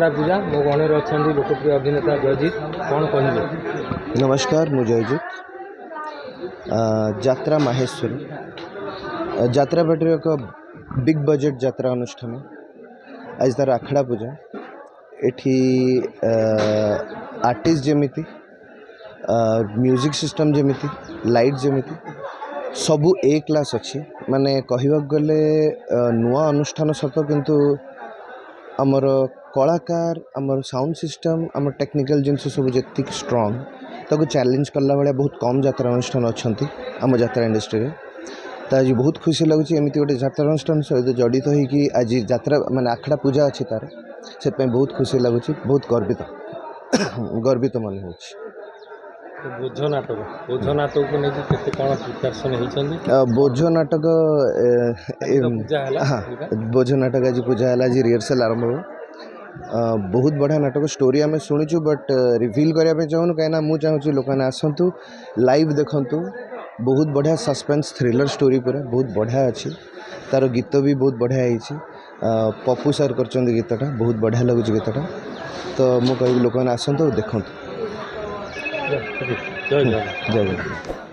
आखड़ा पूजा मो गणर अच्छा लोकप्रिय अभिनेता जयजीत कौन कहे। नमस्कार मु जयजीत जात्रा माहेश्वर जात्रा बाटर एक बिग बजेट जात्रा अनुष्ठान आज तार आखड़ा पूजा एठी आर्टिस्ट जमिति म्यूजिक सिस्टम जमिति लाइट जमिति सबू ए क्लास अच्छी माने कहवाक गले नुआ अनुष्ठान सत किंतु आमर कलाकार आमर साउंड सिस्टम आमर टेक्निकल जिनस सब जी स्ट्रांग ताको चैलेंज करला भाया बहुत कम जात्रा अनुष्ठान अच्छा आम जात्रा इंडस्ट्री में तो आज बहुत खुशी लगुच एमती गोटे जात्रा अनुष्ठान सहित जड़ित होगी आज जात्रा माने आखड़ा पूजा अच्छी तार से बहुत खुशी लगुच बहुत गर्वित मन हो। बोझ नाटक को लेकिन केते कौन प्रिपरेशन होइछन्दी बोझ नाटक हाँ बोझ नाटक आज पूजा है आज रिहर्सल आरंभ हो बहुत बढ़िया नाटक स्टोरी आम शुणुचु बट रिवील करने चाहूँ कहीं मुझे चाहूँ लोक मैंने आसतु लाइव देखु बहुत बढ़िया सस्पेंस थ्रिलर स्टोरी पूरा बहुत बढ़िया अच्छी तार गीत भी बहुत बढ़िया होती पप्पू सर कर गीतटा बहुत बढ़िया लगुच गीतटा तो मुझे कह लोक मैंने आसतु देखु। जय जय।